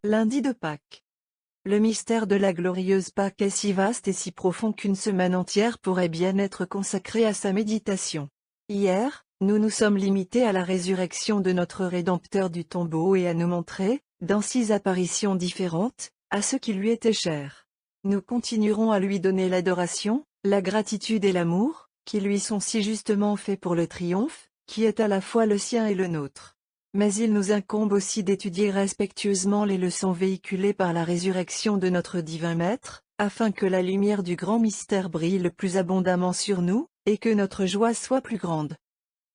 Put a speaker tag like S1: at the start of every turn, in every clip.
S1: Lundi de Pâques. Le mystère de la glorieuse Pâques est si vaste et si profond qu'une semaine entière pourrait bien être consacrée à sa méditation. Hier, nous nous sommes limités à la résurrection de notre Rédempteur du tombeau et à nous montrer, dans 6 apparitions différentes, à ceux qui lui étaient chers. Nous continuerons à lui donner l'adoration, la gratitude et l'amour, qui lui sont si justement faits pour le triomphe, qui est à la fois le sien et le nôtre. Mais il nous incombe aussi d'étudier respectueusement les leçons véhiculées par la résurrection de notre divin Maître, afin que la lumière du grand mystère brille le plus abondamment sur nous, et que notre joie soit plus grande.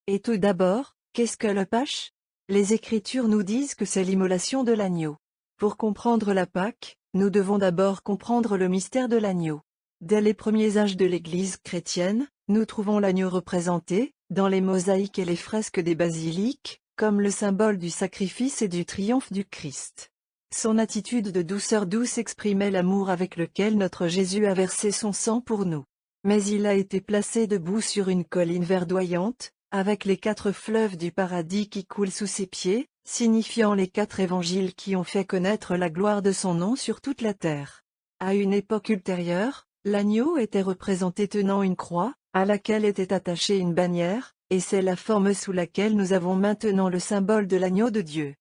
S1: Et tout d'abord, qu'est-ce que le Pâques? Les Écritures nous disent que c'est l'immolation de l'agneau. Pour comprendre la Pâque, nous devons d'abord comprendre le mystère de l'agneau. Dès les premiers âges de l'Église chrétienne, nous trouvons l'agneau représenté, dans les mosaïques et les fresques des basiliques, comme le symbole du sacrifice et du triomphe du Christ. Son attitude de douceur douce exprimait l'amour avec lequel notre Jésus a versé son sang pour nous. Mais il a été placé debout sur une colline verdoyante, avec les 4 fleuves du paradis qui coulent sous ses pieds, signifiant les 4 évangiles qui ont fait connaître la gloire de son nom sur toute la terre. À une époque ultérieure, l'agneau était représenté tenant une croix, à laquelle était attachée une bannière, et c'est la forme sous laquelle nous avons maintenant le symbole de l'agneau de Dieu.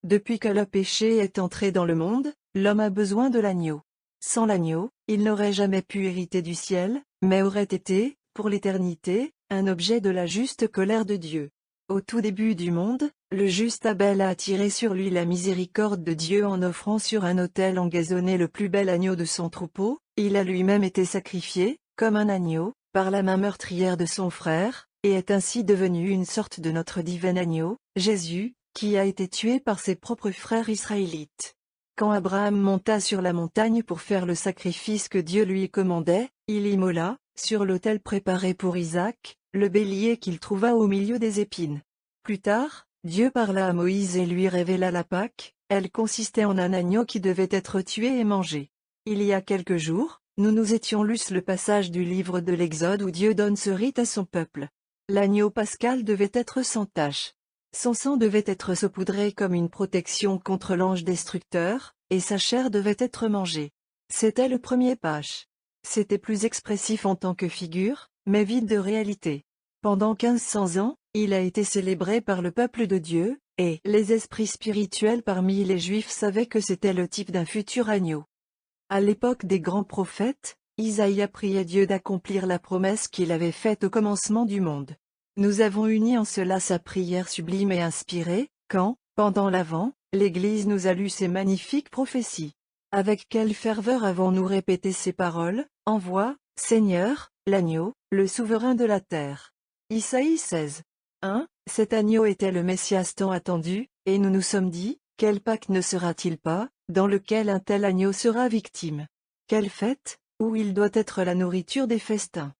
S1: Depuis que le péché est entré dans le monde, l'homme a besoin de l'agneau. Sans l'agneau, il n'aurait jamais pu hériter du ciel, mais aurait été, pour l'éternité, un objet de la juste colère de Dieu. Au tout début du monde, le juste Abel a attiré sur lui la miséricorde de Dieu en offrant sur un autel engazonné le plus bel agneau de son troupeau. Il a lui-même été sacrifié, comme un agneau, par la main meurtrière de son frère, et est ainsi devenu une sorte de notre divin agneau, Jésus, qui a été tué par ses propres frères israélites. Quand Abraham monta sur la montagne pour faire le sacrifice que Dieu lui commandait, il immola, sur l'autel préparé pour Isaac, le bélier qu'il trouva au milieu des épines. Plus tard, Dieu parla à Moïse et lui révéla la Pâque. Elle consistait en un agneau qui devait être tué et mangé. Il y a quelques jours, nous étions lus le passage du livre de l'Exode où Dieu donne ce rite à son peuple. L'agneau pascal devait être sans tache. Son sang devait être saupoudré comme une protection contre l'ange destructeur, et sa chair devait être mangée. C'était le premier Pâques. C'était plus expressif en tant que figure, mais vide de réalité. Pendant 1500 ans, il a été célébré par le peuple de Dieu, et les esprits spirituels parmi les Juifs savaient que c'était le type d'un futur agneau. À l'époque des grands prophètes, Isaïe a prié Dieu d'accomplir la promesse qu'il avait faite au commencement du monde. Nous avons uni en cela sa prière sublime et inspirée, quand, pendant l'Avent, l'Église nous a lu ces magnifiques prophéties. Avec quelle ferveur avons-nous répété ces paroles? Envoie, Seigneur, l'agneau, le souverain de la terre. Isaïe 16. 1. Cet agneau était le Messias tant attendu, et nous nous sommes dit, quelle Pâque ne sera-t-il pas, dans lequel un tel agneau sera victime? Quelle fête, où il doit être la nourriture des festins.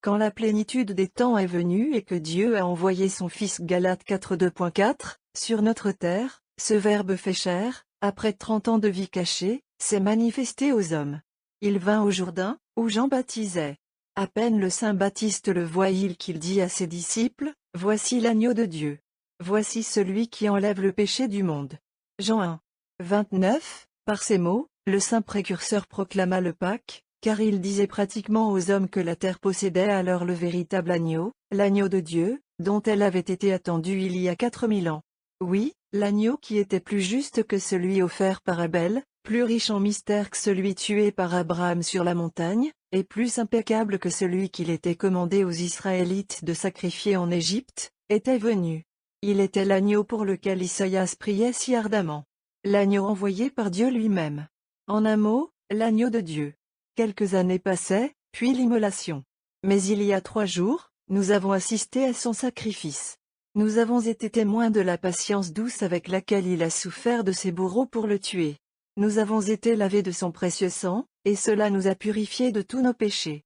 S1: Quand la plénitude des temps est venue et que Dieu a envoyé son Fils Galates 4:2.4, sur notre terre, ce Verbe fait chair, après 30 ans de vie cachée, s'est manifesté aux hommes. Il vint au Jourdain, où Jean baptisait. À peine le Saint Baptiste le voit-il qu'il dit à ses disciples, « Voici l'agneau de Dieu. Voici celui qui enlève le péché du monde. » Jean 1. 29, par ces mots, le Saint Précurseur proclama le Pâques, car il disait pratiquement aux hommes que la terre possédait alors le véritable agneau, l'agneau de Dieu, dont elle avait été attendue il y a 4000 ans. Oui, l'agneau qui était plus juste que celui offert par Abel, plus riche en mystère que celui tué par Abraham sur la montagne, et plus impeccable que celui qu'il était commandé aux Israélites de sacrifier en Égypte, était venu. Il était l'agneau pour lequel Isaïas priait si ardemment. L'agneau envoyé par Dieu lui-même. En un mot, l'agneau de Dieu. Quelques années passaient, puis l'immolation. Mais il y a 3 jours, nous avons assisté à son sacrifice. Nous avons été témoins de la patience douce avec laquelle il a souffert de ses bourreaux pour le tuer. Nous avons été lavés de son précieux sang, et cela nous a purifiés de tous nos péchés.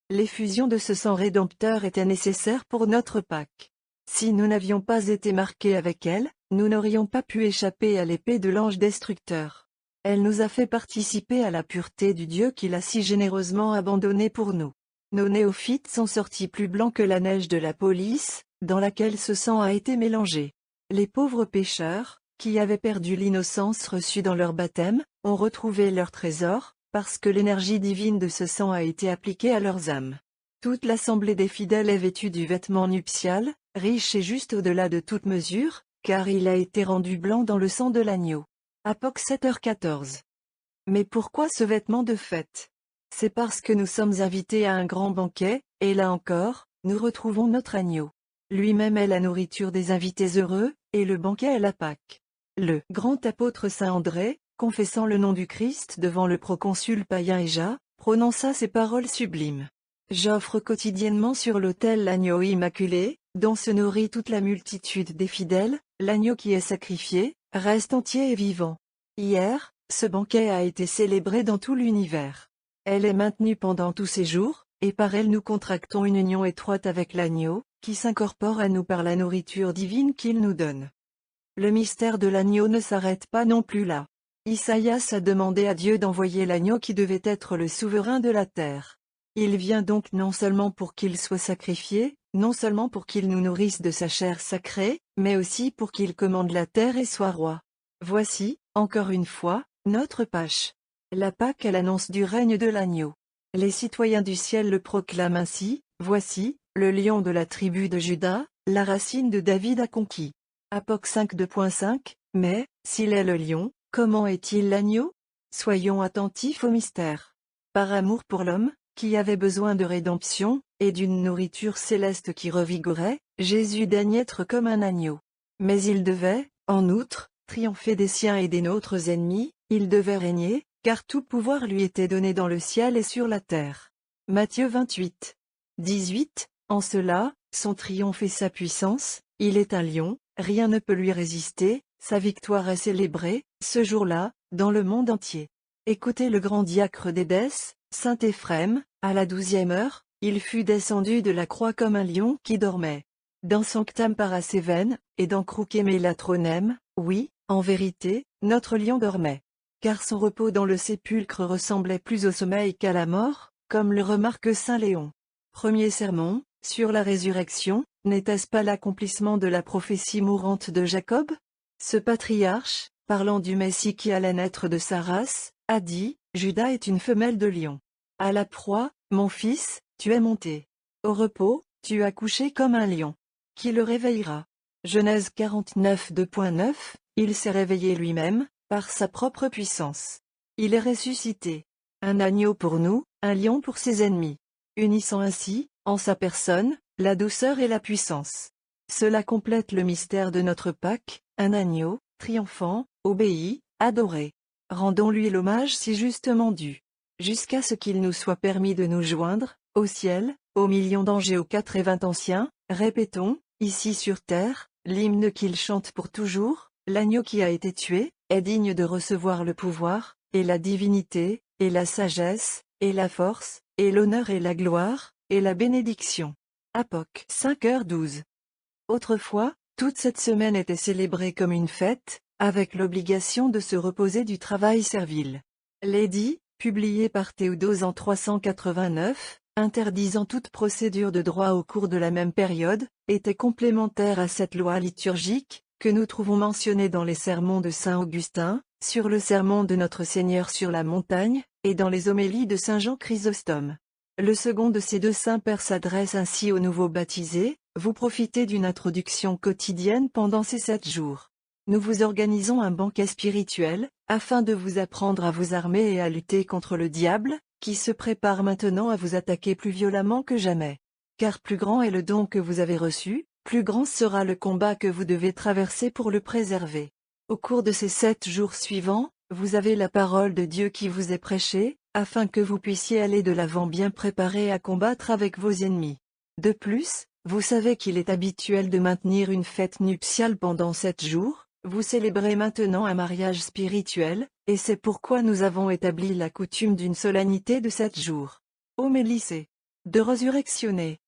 S1: L'effusion de ce sang rédempteur était nécessaire pour notre Pâque. Si nous n'avions pas été marqués avec elle, nous n'aurions pas pu échapper à l'épée de l'ange destructeur. Elle nous a fait participer à la pureté du Dieu qu'il a si généreusement abandonné pour nous. Nos néophytes sont sortis plus blancs que la neige de la police, dans laquelle ce sang a été mélangé. Les pauvres pécheurs, qui avaient perdu l'innocence reçue dans leur baptême, ont retrouvé leur trésor, parce que l'énergie divine de ce sang a été appliquée à leurs âmes. Toute l'assemblée des fidèles est vêtue du vêtement nuptial, riche et juste au-delà de toute mesure, car il a été rendu blanc dans le sang de l'agneau. Apoc 7h14. Mais pourquoi ce vêtement de fête? C'est parce que nous sommes invités à un grand banquet, et là encore, nous retrouvons notre agneau. Lui-même est la nourriture des invités heureux, et le banquet est la Pâque. Le grand apôtre saint André, confessant le nom du Christ devant le proconsul païen Éja, prononça ces paroles sublimes. J'offre quotidiennement sur l'autel l'agneau immaculé, dont se nourrit toute la multitude des fidèles, l'agneau qui est sacrifié, reste entier et vivant. Hier, ce banquet a été célébré dans tout l'univers. Elle est maintenue pendant tous ces jours, et par elle nous contractons une union étroite avec l'agneau, qui s'incorpore à nous par la nourriture divine qu'il nous donne. Le mystère de l'agneau ne s'arrête pas non plus là. Isaïas a demandé à Dieu d'envoyer l'agneau qui devait être le souverain de la terre. Il vient donc non seulement pour qu'il soit sacrifié, non seulement pour qu'il nous nourrisse de sa chair sacrée, mais aussi pour qu'il commande la terre et soit roi. Voici, encore une fois, notre Pâche. La Pâque est l'annonce du règne de l'agneau. Les citoyens du ciel le proclament ainsi, voici, le lion de la tribu de Juda, la racine de David a conquis. Apoc 5:2.5, mais, s'il est le lion, comment est-il l'agneau? Soyons attentifs au mystère. Par amour pour l'homme, qui avait besoin de rédemption, et d'une nourriture céleste qui revigorait, Jésus daigne être comme un agneau. Mais il devait, en outre, triompher des siens et des nôtres ennemis, il devait régner, car tout pouvoir lui était donné dans le ciel et sur la terre. Matthieu 28:18, en cela, son triomphe et sa puissance, il est un lion, rien ne peut lui résister, sa victoire est célébrée, ce jour-là, dans le monde entier. Écoutez le grand diacre d'Édesse, saint Éphrem, à la 12e heure, il fut descendu de la croix comme un lion qui dormait. Dans Sanctam Paracévène, et dans Crucem Elatronem, oui, en vérité, notre lion dormait. Car son repos dans le sépulcre ressemblait plus au sommeil qu'à la mort, comme le remarque saint Léon. Premier sermon, sur la résurrection, n'était-ce pas l'accomplissement de la prophétie mourante de Jacob? Ce patriarche, parlant du Messie qui allait naître de sa race, a dit, Judas est une femelle de lion. À la proie, mon fils, tu es monté. Au repos, tu as couché comme un lion. Qui le réveillera? Genèse 49:2.9, il s'est réveillé lui-même, par sa propre puissance. Il est ressuscité. Un agneau pour nous, un lion pour ses ennemis. Unissant ainsi, en sa personne, la douceur et la puissance. Cela complète le mystère de notre Pâque, un agneau, triomphant, obéi, adoré. Rendons-lui l'hommage si justement dû. Jusqu'à ce qu'il nous soit permis de nous joindre, au ciel, aux millions d'anges et aux 4 anciens, répétons, ici sur terre, l'hymne qu'il chante pour toujours, l'agneau qui a été tué, est digne de recevoir le pouvoir, et la divinité, et la sagesse, et la force, et l'honneur et la gloire, et la bénédiction. Apoc 5h12. Autrefois, toute cette semaine était célébrée comme une fête, avec l'obligation de se reposer du travail servile. L'édit, publié par Théodose en 389, interdisant toute procédure de droit au cours de la même période, était complémentaire à cette loi liturgique, que nous trouvons mentionnée dans les sermons de saint Augustin, sur le sermon de notre Seigneur sur la montagne, et dans les homélies de saint Jean Chrysostome. Le second de ces deux saints-pères s'adresse ainsi aux nouveaux baptisés, vous profitez d'une introduction quotidienne pendant ces 7 jours. Nous vous organisons un banquet spirituel, afin de vous apprendre à vous armer et à lutter contre le diable, qui se prépare maintenant à vous attaquer plus violemment que jamais. Car plus grand est le don que vous avez reçu, plus grand sera le combat que vous devez traverser pour le préserver. Au cours de ces 7 jours suivants, vous avez la parole de Dieu qui vous est prêchée, afin que vous puissiez aller de l'avant bien préparé à combattre avec vos ennemis. De plus, vous savez qu'il est habituel de maintenir une fête nuptiale pendant 7 jours, vous célébrez maintenant un mariage spirituel, et c'est pourquoi nous avons établi la coutume d'une solennité de 7 jours. Homélie de résurrectionner.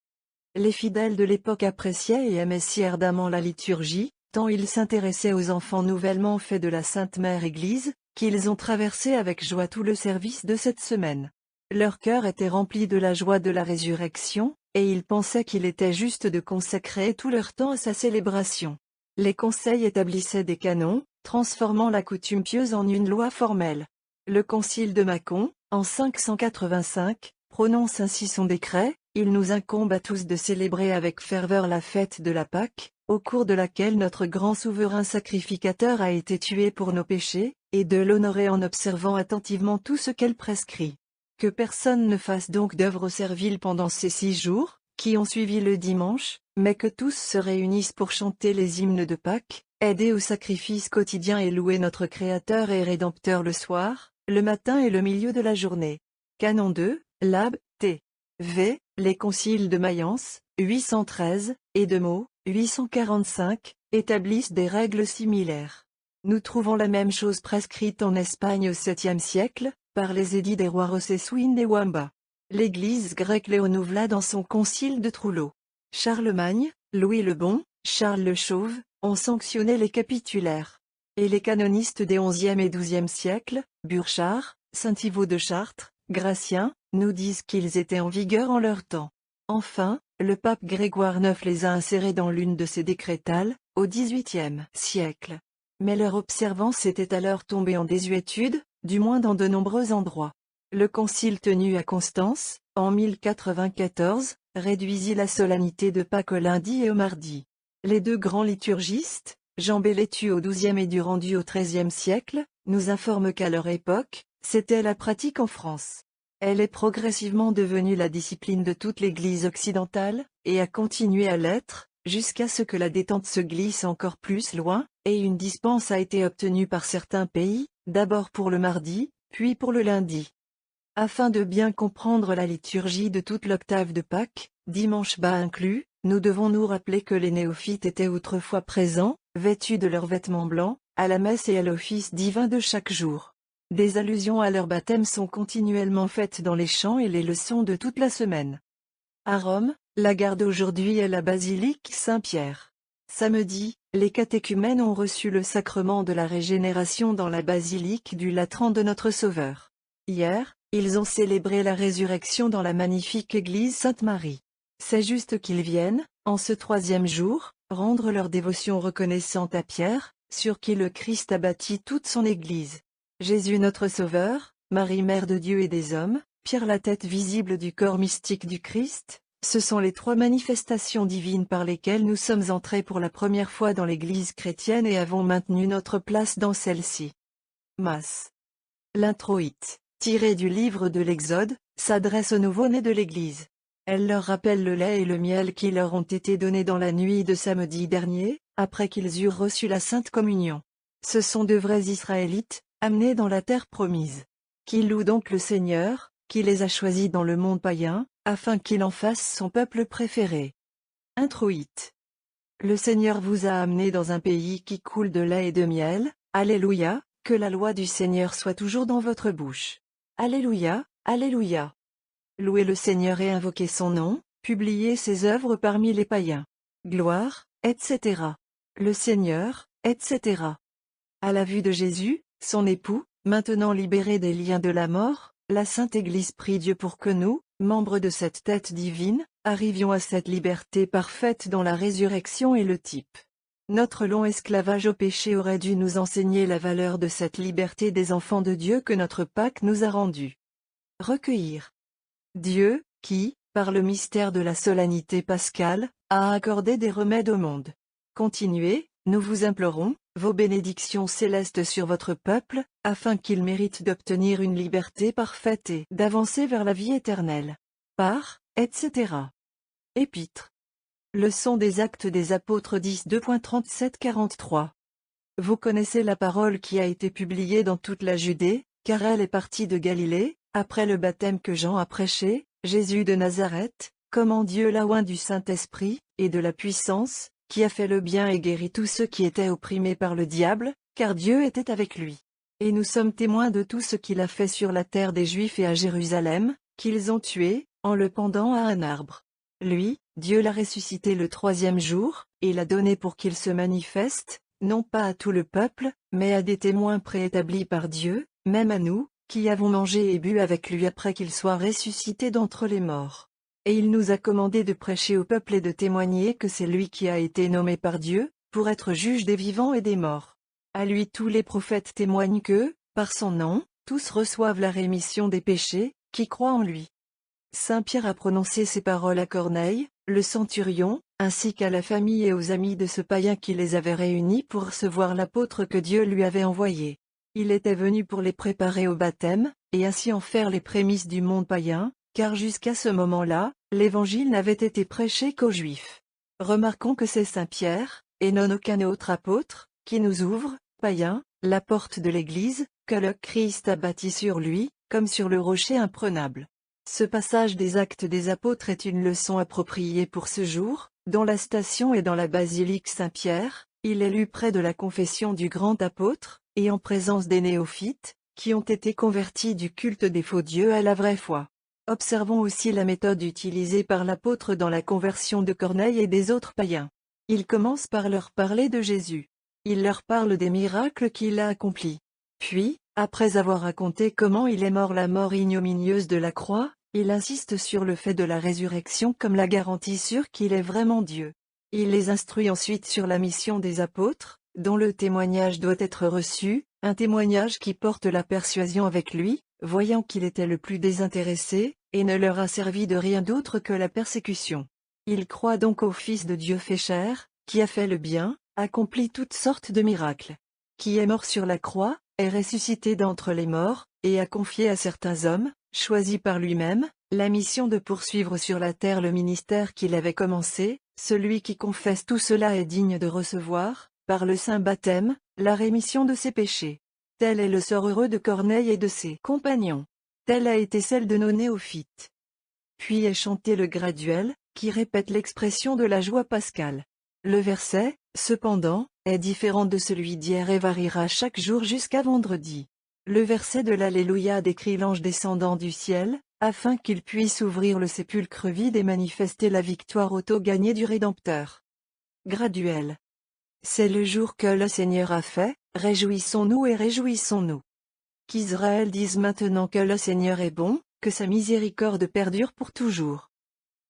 S1: Les fidèles de l'époque appréciaient et aimaient si ardemment la liturgie, tant ils s'intéressaient aux enfants nouvellement faits de la Sainte Mère Église, qu'ils ont traversé avec joie tout le service de cette semaine. Leur cœur était rempli de la joie de la résurrection, et ils pensaient qu'il était juste de consacrer tout leur temps à sa célébration. Les conseils établissaient des canons, transformant la coutume pieuse en une loi formelle. Le Concile de Mâcon, en 585, prononce ainsi son décret: il nous incombe à tous de célébrer avec ferveur la fête de la Pâque, au cours de laquelle notre grand souverain sacrificateur a été tué pour nos péchés, et de l'honorer en observant attentivement tout ce qu'elle prescrit. Que personne ne fasse donc d'œuvre servile pendant ces 6 jours, qui ont suivi le dimanche, mais que tous se réunissent pour chanter les hymnes de Pâques, aider au sacrifice quotidien et louer notre Créateur et Rédempteur le soir, le matin et le milieu de la journée. Canon 2, Lab, T. V. Les conciles de Mayence, 813, et de Meaux, 845, établissent des règles similaires. Nous trouvons la même chose prescrite en Espagne au 7e siècle, par les édits des rois Rossesouin et Wamba. L'Église grecque les renouvela dans son concile de Trullo. Charlemagne, Louis le Bon, Charles le Chauve, ont sanctionné les capitulaires. Et les canonistes des 11e et 12e siècles, Burchard, Saint-Yvaud de Chartres, Gratien, nous disent qu'ils étaient en vigueur en leur temps. Enfin, le pape Grégoire IX les a insérés dans l'une de ses décrétales, au XVIIIe siècle. Mais leur observance était alors tombée en désuétude, du moins dans de nombreux endroits. Le concile tenu à Constance, en 1094, réduisit la solennité de Pâques au lundi et au mardi. Les 2 grands liturgistes, Jean Bellétu au XIIe et Durand-Du au XIIIe siècle, nous informent qu'à leur époque, c'était la pratique en France. Elle est progressivement devenue la discipline de toute l'Église occidentale, et a continué à l'être, jusqu'à ce que la détente se glisse encore plus loin, et une dispense a été obtenue par certains pays, d'abord pour le mardi, puis pour le lundi. Afin de bien comprendre la liturgie de toute l'octave de Pâques, dimanche bas inclus, nous devons nous rappeler que les néophytes étaient autrefois présents, vêtus de leurs vêtements blancs, à la messe et à l'office divin de chaque jour. Des allusions à leur baptême sont continuellement faites dans les chants et les leçons de toute la semaine. À Rome, la garde aujourd'hui est la basilique Saint-Pierre. Samedi, les catéchumènes ont reçu le sacrement de la régénération dans la basilique du Latran de notre Sauveur. Hier, ils ont célébré la résurrection dans la magnifique église Sainte-Marie. C'est juste qu'ils viennent, en ce 3e jour, rendre leur dévotion reconnaissante à Pierre, sur qui le Christ a bâti toute son église. Jésus notre Sauveur, Marie Mère de Dieu et des hommes, Pierre la tête visible du corps mystique du Christ, ce sont les 3 manifestations divines par lesquelles nous sommes entrés pour la première fois dans l'Église chrétienne et avons maintenu notre place dans celle-ci. Masse. L'introïte, tirée du livre de l'Exode, s'adresse aux nouveau-nés de l'Église. Elle leur rappelle le lait et le miel qui leur ont été donnés dans la nuit de samedi dernier, après qu'ils eurent reçu la Sainte Communion. Ce sont de vrais Israélites, amenés dans la terre promise. Qui louent donc le Seigneur, qui les a choisis dans le monde païen, afin qu'il en fasse son peuple préféré. Introïte. Le Seigneur vous a amené dans un pays qui coule de lait et de miel, Alléluia, que la loi du Seigneur soit toujours dans votre bouche. Alléluia, Alléluia. Louez le Seigneur et invoquez son nom, publiez ses œuvres parmi les païens. Gloire, etc. Le Seigneur, etc. À la vue de Jésus, son époux, maintenant libéré des liens de la mort, la Sainte Église prie Dieu pour que nous, membres de cette tête divine, arrivions à cette liberté parfaite dont la résurrection est le type. Notre long esclavage au péché aurait dû nous enseigner la valeur de cette liberté des enfants de Dieu que notre Pâque nous a rendue. Recueillir. Dieu, qui, par le mystère de la solennité pascale, a accordé des remèdes au monde. Continuez, nous vous implorons, vos bénédictions célestes sur votre peuple, afin qu'il mérite d'obtenir une liberté parfaite et d'avancer vers la vie éternelle. Par, etc. Épître. Leçon des Actes des Apôtres 10.2.37-43. Vous connaissez la parole qui a été publiée dans toute la Judée, car elle est partie de Galilée, après le baptême que Jean a prêché, Jésus de Nazareth, comment Dieu l'a oint du Saint-Esprit, et de la puissance, qui a fait le bien et guéri tous ceux qui étaient opprimés par le diable, car Dieu était avec lui. Et nous sommes témoins de tout ce qu'il a fait sur la terre des Juifs et à Jérusalem, qu'ils ont tué, en le pendant à un arbre. Lui, Dieu l'a ressuscité le 3e jour, et l'a donné pour qu'il se manifeste, non pas à tout le peuple, mais à des témoins préétablis par Dieu, même à nous, qui avons mangé et bu avec lui après qu'il soit ressuscité d'entre les morts. Et il nous a commandé de prêcher au peuple et de témoigner que c'est lui qui a été nommé par Dieu, pour être juge des vivants et des morts. À lui tous les prophètes témoignent que, par son nom, tous reçoivent la rémission des péchés, qui croient en lui. Saint Pierre a prononcé ces paroles à Corneille, le centurion, ainsi qu'à la famille et aux amis de ce païen qui les avait réunis pour recevoir l'apôtre que Dieu lui avait envoyé. Il était venu pour les préparer au baptême, et ainsi en faire les prémices du monde païen, car jusqu'à ce moment-là, l'évangile n'avait été prêché qu'aux Juifs. Remarquons que c'est Saint Pierre, et non aucun autre apôtre, qui nous ouvre, païens, la porte de l'Église, que le Christ a bâtie sur lui, comme sur le rocher imprenable. Ce passage des Actes des Apôtres est une leçon appropriée pour ce jour, dans la station et dans la basilique Saint-Pierre. Il est lu près de la confession du grand apôtre, et en présence des néophytes, qui ont été convertis du culte des faux dieux à la vraie foi. Observons aussi la méthode utilisée par l'apôtre dans la conversion de Corneille et des autres païens. Il commence par leur parler de Jésus. Il leur parle des miracles qu'il a accomplis. Puis, après avoir raconté comment il est mort la mort ignominieuse de la croix, il insiste sur le fait de la résurrection comme la garantie sûre qu'il est vraiment Dieu. Il les instruit ensuite sur la mission des apôtres, dont le témoignage doit être reçu, un témoignage qui porte la persuasion avec lui, voyant qu'il était le plus désintéressé, et ne leur a servi de rien d'autre que la persécution. Il croit donc au Fils de Dieu fait chair, qui a fait le bien, accompli toutes sortes de miracles, qui est mort sur la croix, est ressuscité d'entre les morts, et a confié à certains hommes, choisis par lui-même, la mission de poursuivre sur la terre le ministère qu'il avait commencé. Celui qui confesse tout cela est digne de recevoir, par le saint baptême, la rémission de ses péchés. Tel est le sort heureux de Corneille et de ses compagnons. Telle a été celle de nos néophytes. Puis est chanté le graduel, qui répète l'expression de la joie pascale. Le verset, cependant, est différent de celui d'hier et variera chaque jour jusqu'à vendredi. Le verset de l'Alléluia décrit l'ange descendant du ciel, afin qu'il puisse ouvrir le sépulcre vide et manifester la victoire auto-gagnée du Rédempteur. Graduel. C'est le jour que le Seigneur a fait, réjouissons-nous et réjouissons-nous. Qu'Israël dise maintenant que le Seigneur est bon, que sa miséricorde perdure pour toujours.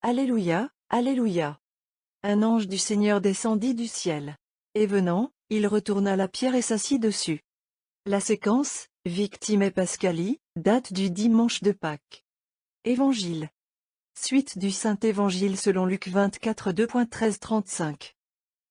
S1: Alléluia, Alléluia. Un ange du Seigneur descendit du ciel. Et venant, il retourna la pierre et s'assit dessus. La séquence, Victime et Pascalie, date du dimanche de Pâques. Évangile. Suite du Saint-Évangile selon Luc 24 2.13-35.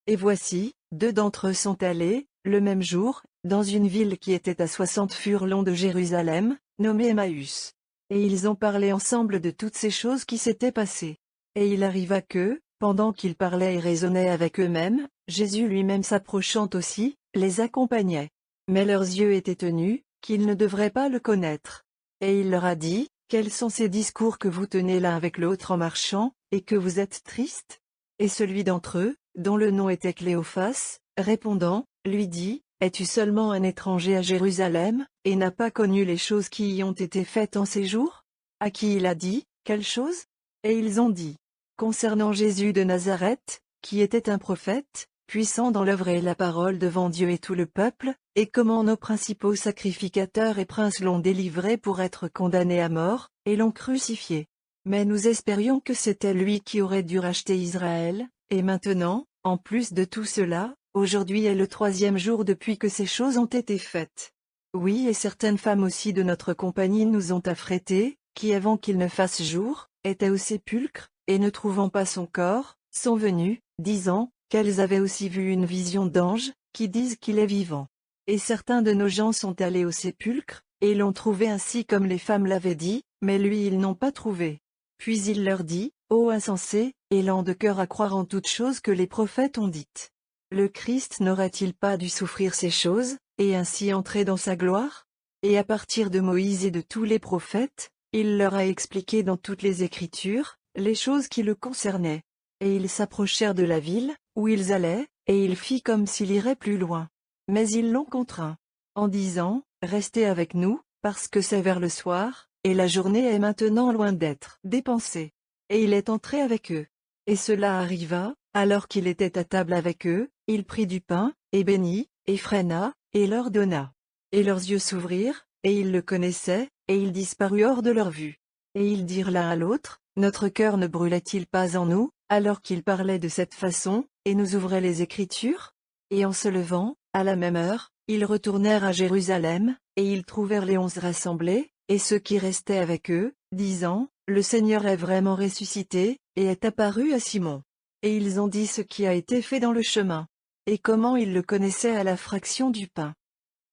S1: Et voici, deux d'entre eux sont allés, le même jour, dans une ville qui était à 60 furlongs de Jérusalem, nommée Emmaüs. Et ils ont parlé ensemble de toutes ces choses qui s'étaient passées. Et il arriva que, pendant qu'ils parlaient et raisonnaient avec eux-mêmes, Jésus lui-même s'approchant aussi, les accompagnait. Mais leurs yeux étaient tenus, qu'ils ne devraient pas le connaître. Et il leur a dit, « Quels sont ces discours que vous tenez l'un avec l'autre en marchant, et que vous êtes tristes ?» Et celui d'entre eux, dont le nom était Cléophas, répondant, lui dit, « Es-tu seulement un étranger à Jérusalem, et n'as pas connu les choses qui y ont été faites en ces jours ?» À qui il a dit, « Quelles choses ?» Et ils ont dit, « Concernant Jésus de Nazareth, qui était un prophète, puissant dans l'œuvre et la parole devant Dieu et tout le peuple, et comment nos principaux sacrificateurs et princes l'ont délivré pour être condamné à mort, et l'ont crucifié. Mais nous espérions que c'était lui qui aurait dû racheter Israël, et maintenant, en plus de tout cela, aujourd'hui est le 3e jour depuis que ces choses ont été faites. Oui, et certaines femmes aussi de notre compagnie nous ont affrêtés, qui avant qu'il ne fasse jour, étaient au sépulcre, et ne trouvant pas son corps, sont venues, disant, qu'elles avaient aussi vu une vision d'anges, qui disent qu'il est vivant. Et certains de nos gens sont allés au sépulcre, et l'ont trouvé ainsi comme les femmes l'avaient dit, mais lui ils n'ont pas trouvé. Puis il leur dit, ô insensés, et lents de cœur à croire en toutes choses que les prophètes ont dites. Le Christ n'aurait-il pas dû souffrir ces choses, et ainsi entrer dans sa gloire? Et à partir de Moïse et de tous les prophètes, il leur a expliqué dans toutes les Écritures, les choses qui le concernaient. Et ils s'approchèrent de la ville, où ils allaient, et il fit comme s'il irait plus loin. Mais ils l'ont contraint, en disant, restez avec nous, parce que c'est vers le soir, et la journée est maintenant loin d'être dépensée. Et il est entré avec eux. Et cela arriva, alors qu'il était à table avec eux, il prit du pain, et bénit, et freina, et leur donna. Et leurs yeux s'ouvrirent, et ils le connaissaient, et il disparut hors de leur vue. Et ils dirent l'un à l'autre, notre cœur ne brûlait-il pas en nous, alors qu'il parlait de cette façon, et nous ouvrait les Écritures? Et en se levant, à la même heure, Ils retournèrent à Jérusalem, et ils trouvèrent les 11 rassemblés, et ceux qui restaient avec eux, disant, « Le Seigneur est vraiment ressuscité, et est apparu à Simon. » Et ils ont dit ce qui a été fait dans le chemin, et comment ils le connaissaient à la fraction du pain.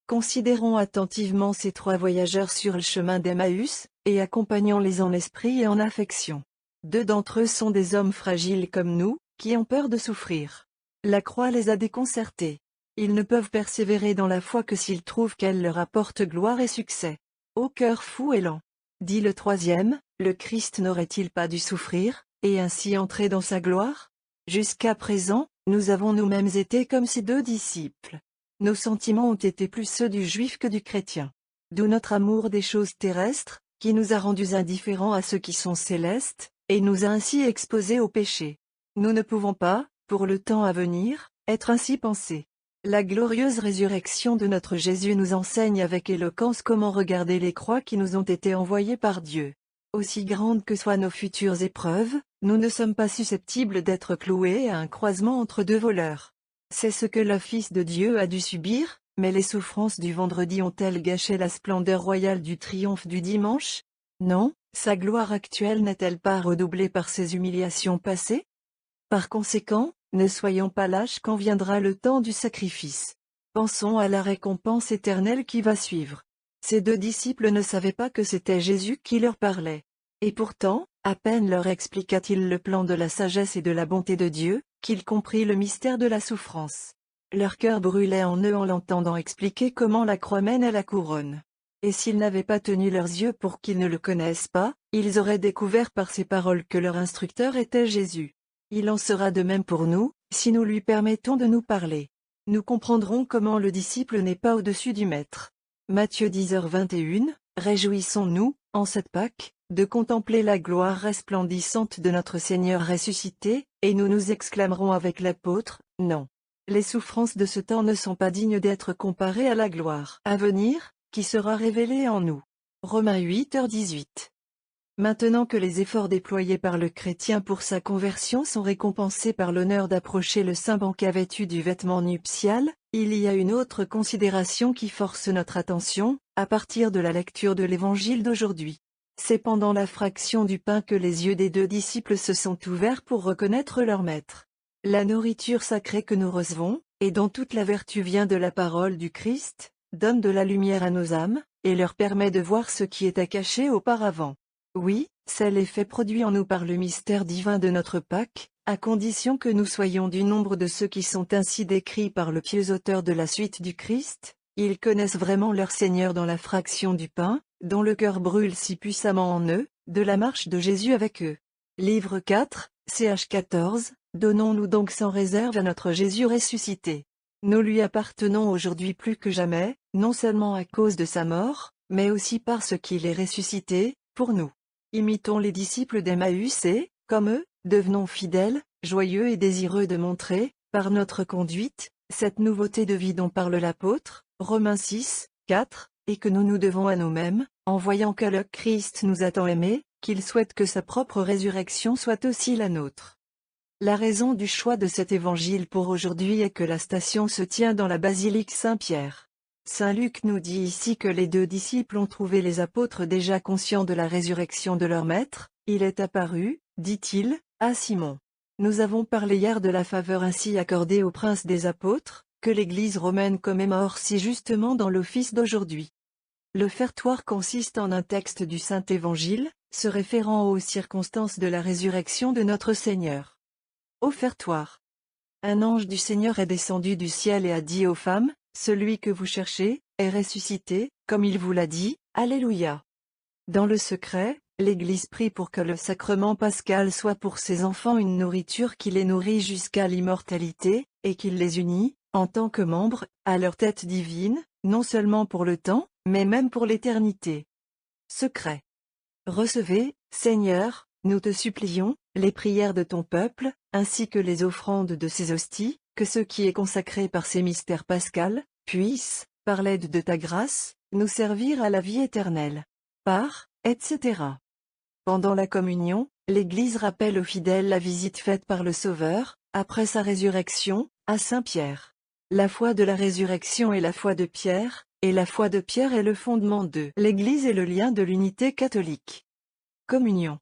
S1: Considérons attentivement ces 3 voyageurs sur le chemin d'Emmaüs, et accompagnons-les en esprit et en affection. 2 d'entre eux sont des hommes fragiles comme nous, qui ont peur de souffrir. La croix les a déconcertés. Ils ne peuvent persévérer dans la foi que s'ils trouvent qu'elle leur apporte gloire et succès. Ô cœur fou et lent! Dit le 3e, le Christ n'aurait-il pas dû souffrir, et ainsi entrer dans sa gloire? Jusqu'à présent, nous avons nous-mêmes été comme ces 2 disciples. Nos sentiments ont été plus ceux du juif que du chrétien. D'où notre amour des choses terrestres, qui nous a rendus indifférents à ceux qui sont célestes, et nous a ainsi exposés au péché. Nous ne pouvons pas, pour le temps à venir, être ainsi pensés. La glorieuse résurrection de notre Jésus nous enseigne avec éloquence comment regarder les croix qui nous ont été envoyées par Dieu. Aussi grandes que soient nos futures épreuves, nous ne sommes pas susceptibles d'être cloués à un croisement entre 2 voleurs. C'est ce que le Fils de Dieu a dû subir, mais les souffrances du vendredi ont-elles gâché la splendeur royale du triomphe du dimanche? Non, sa gloire actuelle n'est-elle pas redoublée par ses humiliations passées? Par conséquent, ne soyons pas lâches quand viendra le temps du sacrifice. Pensons à la récompense éternelle qui va suivre. Ces 2 disciples ne savaient pas que c'était Jésus qui leur parlait. Et pourtant, à peine leur expliqua-t-il le plan de la sagesse et de la bonté de Dieu, qu'ils comprirent le mystère de la souffrance. Leur cœur brûlait en eux en l'entendant expliquer comment la croix mène à la couronne. Et s'ils n'avaient pas tenu leurs yeux pour qu'ils ne le connaissent pas, ils auraient découvert par ces paroles que leur instructeur était Jésus. Il en sera de même pour nous, si nous lui permettons de nous parler. Nous comprendrons comment le disciple n'est pas au-dessus du maître. Matthieu 10h21, réjouissons-nous, en cette Pâque, de contempler la gloire resplendissante de notre Seigneur ressuscité, et nous nous exclamerons avec l'apôtre, non. Les souffrances de ce temps ne sont pas dignes d'être comparées à la gloire à venir, qui sera révélée en nous. Romains 8h18. Maintenant que les efforts déployés par le chrétien pour sa conversion sont récompensés par l'honneur d'approcher le saint banquet vêtu du vêtement nuptial, il y a une autre considération qui force notre attention, à partir de la lecture de l'évangile d'aujourd'hui. C'est pendant la fraction du pain que les yeux des 2 disciples se sont ouverts pour reconnaître leur maître. La nourriture sacrée que nous recevons, et dont toute la vertu vient de la parole du Christ, donne de la lumière à nos âmes, et leur permet de voir ce qui était caché auparavant. Oui, c'est l'effet produit en nous par le mystère divin de notre Pâque, à condition que nous soyons du nombre de ceux qui sont ainsi décrits par le pieux auteur de la suite du Christ. Ils connaissent vraiment leur Seigneur dans la fraction du pain, dont le cœur brûle si puissamment en eux, de la marche de Jésus avec eux. Livre 4, ch 14, donnons-nous donc sans réserve à notre Jésus ressuscité. Nous lui appartenons aujourd'hui plus que jamais, non seulement à cause de sa mort, mais aussi parce qu'il est ressuscité, pour nous. Imitons les disciples d'Emmaüs et, comme eux, devenons fidèles, joyeux et désireux de montrer, par notre conduite, cette nouveauté de vie dont parle l'apôtre, Romains 6, 4, et que nous nous devons à nous-mêmes, en voyant que le Christ nous a tant aimés, qu'il souhaite que sa propre résurrection soit aussi la nôtre. La raison du choix de cet évangile pour aujourd'hui est que la station se tient dans la basilique Saint-Pierre. Saint Luc nous dit ici que les 2 disciples ont trouvé les apôtres déjà conscients de la résurrection de leur maître. Il est apparu, dit-il, à Simon. Nous avons parlé hier de la faveur ainsi accordée au prince des apôtres, que l'Église romaine commémore si justement dans l'office d'aujourd'hui. L'offertoire consiste en un texte du Saint-Évangile, se référant aux circonstances de la résurrection de notre Seigneur. Offertoire. Un ange du Seigneur est descendu du ciel et a dit aux femmes, « Celui que vous cherchez, est ressuscité, comme il vous l'a dit, Alléluia ». Dans le secret, l'Église prie pour que le sacrement pascal soit pour ses enfants une nourriture qui les nourrit jusqu'à l'immortalité, et qu'il les unit, en tant que membres, à leur tête divine, non seulement pour le temps, mais même pour l'éternité. Secret. Recevez, Seigneur, nous te supplions, les prières de ton peuple, ainsi que les offrandes de ces hosties, que ce qui est consacré par ces mystères pascals, puisse, par l'aide de ta grâce, nous servir à la vie éternelle. Par, etc. Pendant la communion, l'Église rappelle aux fidèles la visite faite par le Sauveur, après sa résurrection, à Saint-Pierre. La foi de la résurrection est la foi de Pierre, et la foi de Pierre est le fondement de l'Église et le lien de l'unité catholique. Communion.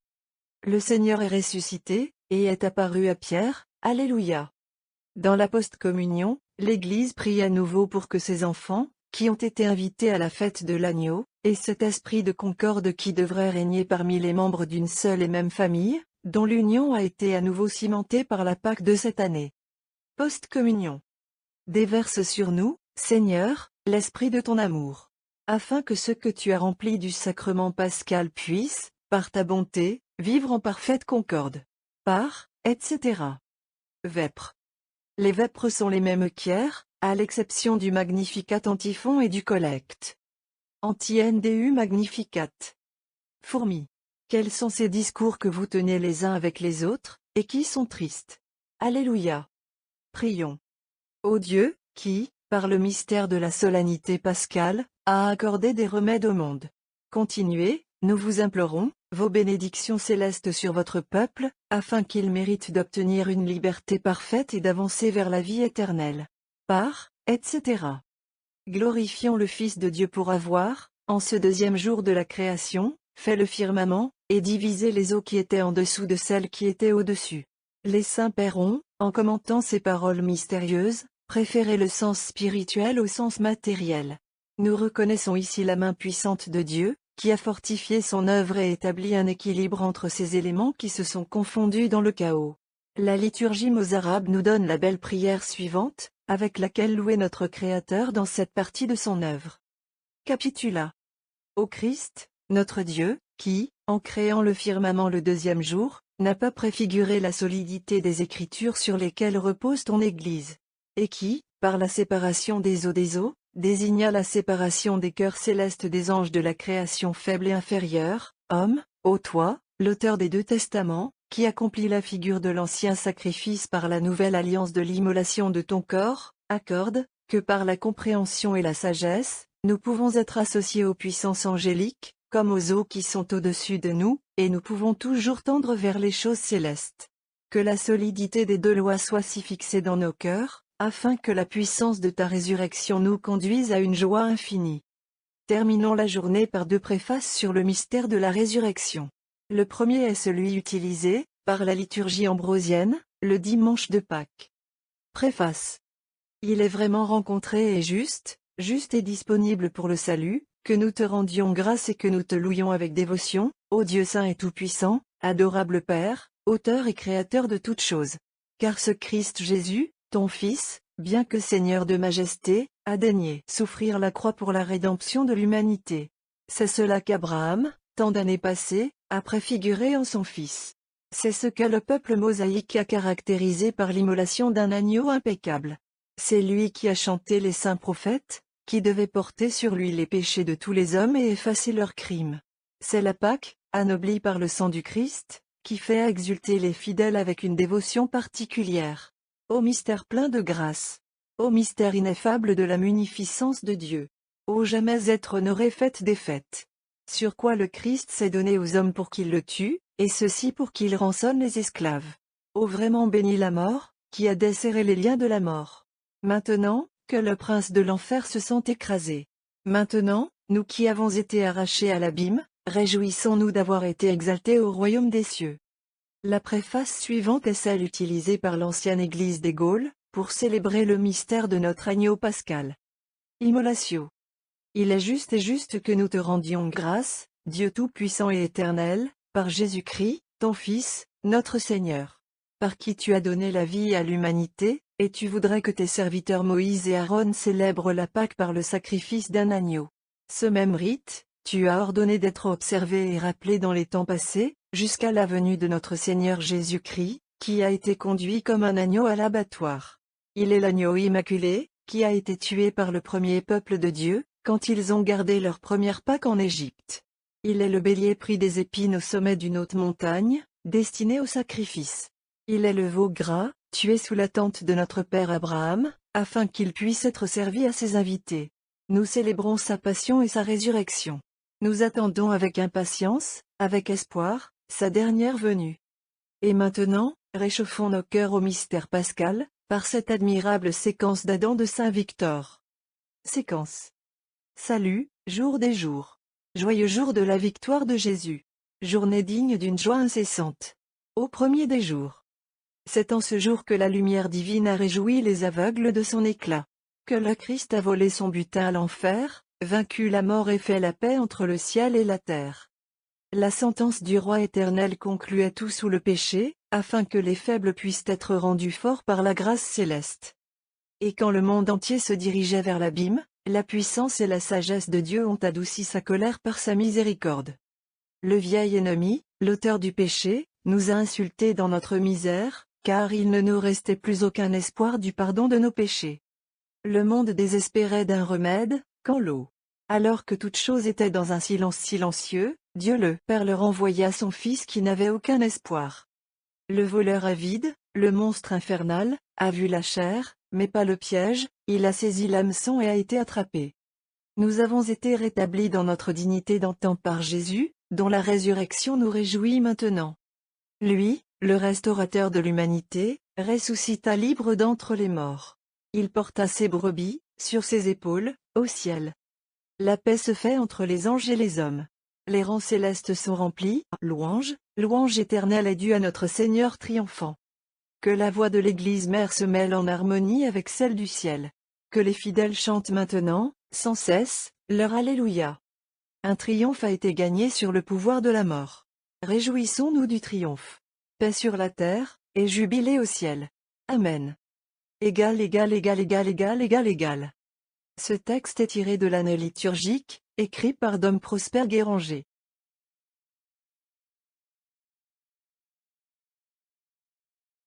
S1: Le Seigneur est ressuscité, et est apparu à Pierre, Alléluia. Dans la post-communion, l'Église prie à nouveau pour que ses enfants, qui ont été invités à la fête de l'agneau, aient cet esprit de concorde qui devrait régner parmi les membres d'une seule et même famille, dont l'union a été à nouveau cimentée par la Pâque de cette année. Post-communion. Déverse sur nous, Seigneur, l'esprit de ton amour, afin que ceux que tu as remplis du sacrement pascal puissent, par ta bonté, vivre en parfaite concorde. Par, etc. Vêpres. Les vêpres sont les mêmes qu'hier, à l'exception du Magnificat antiphon et du collecte. Anti-NDU Magnificat. Fourmis. Quels sont ces discours que vous tenez les uns avec les autres, et qui sont tristes? Alléluia. Prions. Ô Dieu, qui, par le mystère de la solennité pascale, a accordé des remèdes au monde. Continuez, nous vous implorons, vos bénédictions célestes sur votre peuple, afin qu'il mérite d'obtenir une liberté parfaite et d'avancer vers la vie éternelle. Par, etc. Glorifions le Fils de Dieu pour avoir, en ce deuxième jour de la création, fait le firmament, et divisé les eaux qui étaient en dessous de celles qui étaient au-dessus. Les saints pères ont, en commentant ces paroles mystérieuses, préféré le sens spirituel au sens matériel. Nous reconnaissons ici la main puissante de Dieu, qui a fortifié son œuvre et établi un équilibre entre ces éléments qui se sont confondus dans le chaos. La liturgie mozarabe nous donne la belle prière suivante, avec laquelle louer notre Créateur dans cette partie de son œuvre. Capitula. Ô Christ, notre Dieu, qui, en créant le firmament le deuxième jour, n'a pas préfiguré la solidité des Écritures sur lesquelles repose ton Église, et qui, par la séparation des eaux, désigna la séparation des cœurs célestes des anges de la création faible et inférieure, homme, ô toi, l'auteur des deux testaments, qui accomplit la figure de l'ancien sacrifice par la nouvelle alliance de l'immolation de ton corps, accorde, que par la compréhension et la sagesse, nous pouvons être associés aux puissances angéliques, comme aux eaux qui sont au-dessus de nous, et nous pouvons toujours tendre vers les choses célestes. Que la solidité des deux lois soit si fixée dans nos cœurs, afin que la puissance de ta résurrection nous conduise à une joie infinie. Terminons la journée par deux préfaces sur le mystère de la résurrection. Le premier est celui utilisé, par la liturgie ambrosienne, le dimanche de Pâques. Préface. Il est vraiment rencontré et juste et disponible pour le salut, que nous te rendions grâce et que nous te louions avec dévotion, ô Dieu saint et tout-puissant, adorable Père, auteur et créateur de toutes choses. Car ce Christ Jésus, ton Fils, bien que Seigneur de majesté, a daigné souffrir la croix pour la rédemption de l'humanité. C'est cela qu'Abraham, tant d'années passées, a préfiguré en son Fils. C'est ce que le peuple mosaïque a caractérisé par l'immolation d'un agneau impeccable. C'est lui qui a chanté les saints prophètes, qui devait porter sur lui les péchés de tous les hommes et effacer leurs crimes. C'est la Pâque, anoblie par le sang du Christ, qui fait exulter les fidèles avec une dévotion particulière. Ô mystère plein de grâce! Ô mystère ineffable de la munificence de Dieu! Ô jamais être honoré fête des fêtes! Sur quoi le Christ s'est donné aux hommes pour qu'ils le tuent, et ceci pour qu'ils rançonnent les esclaves. Ô vraiment béni la mort, qui a desserré les liens de la mort. Maintenant, que le prince de l'enfer se sent écrasé. Maintenant, nous qui avons été arrachés à l'abîme, réjouissons-nous d'avoir été exaltés au royaume des cieux. La préface suivante est celle utilisée par l'ancienne Église des Gaules, pour célébrer le mystère de notre agneau pascal. Immolatio. Il est juste que nous te rendions grâce, Dieu tout-puissant et éternel, par Jésus-Christ, ton Fils, notre Seigneur, par qui tu as donné la vie à l'humanité, et tu voudrais que tes serviteurs Moïse et Aaron célèbrent la Pâque par le sacrifice d'un agneau. Ce même rite, tu as ordonné d'être observé et rappelé dans les temps passés, jusqu'à la venue de notre Seigneur Jésus-Christ, qui a été conduit comme un agneau à l'abattoir. Il est l'agneau immaculé, qui a été tué par le premier peuple de Dieu, quand ils ont gardé leur première Pâque en Égypte. Il est le bélier pris des épines au sommet d'une haute montagne, destiné au sacrifice. Il est le veau gras, tué sous la tente de notre père Abraham, afin qu'il puisse être servi à ses invités. Nous célébrons sa passion et sa résurrection. Nous attendons avec impatience, avec espoir, sa dernière venue. Et maintenant, réchauffons nos cœurs au mystère pascal, par cette admirable séquence d'Adam de Saint-Victor. Séquence. Salut, jour des jours. Joyeux jour de la victoire de Jésus. Journée digne d'une joie incessante. Au premier des jours. C'est en ce jour que la lumière divine a réjoui les aveugles de son éclat. Que le Christ a volé son butin à l'enfer, vaincu la mort et fait la paix entre le ciel et la terre. La sentence du roi éternel concluait tout sous le péché, afin que les faibles puissent être rendus forts par la grâce céleste. Et quand le monde entier se dirigeait vers l'abîme, la puissance et la sagesse de Dieu ont adouci sa colère par sa miséricorde. Le vieil ennemi, l'auteur du péché, nous a insultés dans notre misère, car il ne nous restait plus aucun espoir du pardon de nos péchés. Le monde désespérait d'un remède, quand l'eau. Alors que toute chose était dans un silence silencieux, Dieu le Père leur envoya son Fils qui n'avait aucun espoir. Le voleur avide, le monstre infernal, a vu la chair, mais pas le piège, il a saisi l'hameçon et a été attrapé. Nous avons été rétablis dans notre dignité d'antan par Jésus, dont la résurrection nous réjouit maintenant. Lui, le restaurateur de l'humanité, ressuscita libre d'entre les morts. Il porta ses brebis, sur ses épaules, au ciel. La paix se fait entre les anges et les hommes. Les rangs célestes sont remplis, louange, louange éternelle est due à notre Seigneur triomphant. Que la voix de l'Église mère se mêle en harmonie avec celle du ciel. Que les fidèles chantent maintenant, sans cesse, leur Alléluia. Un triomphe a été gagné sur le pouvoir de la mort. Réjouissons-nous du triomphe. Paix sur la terre, et jubilé au ciel. Amen. Égal, égal, égal, égal, égal, égal, égal. Ce texte est tiré de l'année liturgique, écrit par Dom Prosper Guéranger.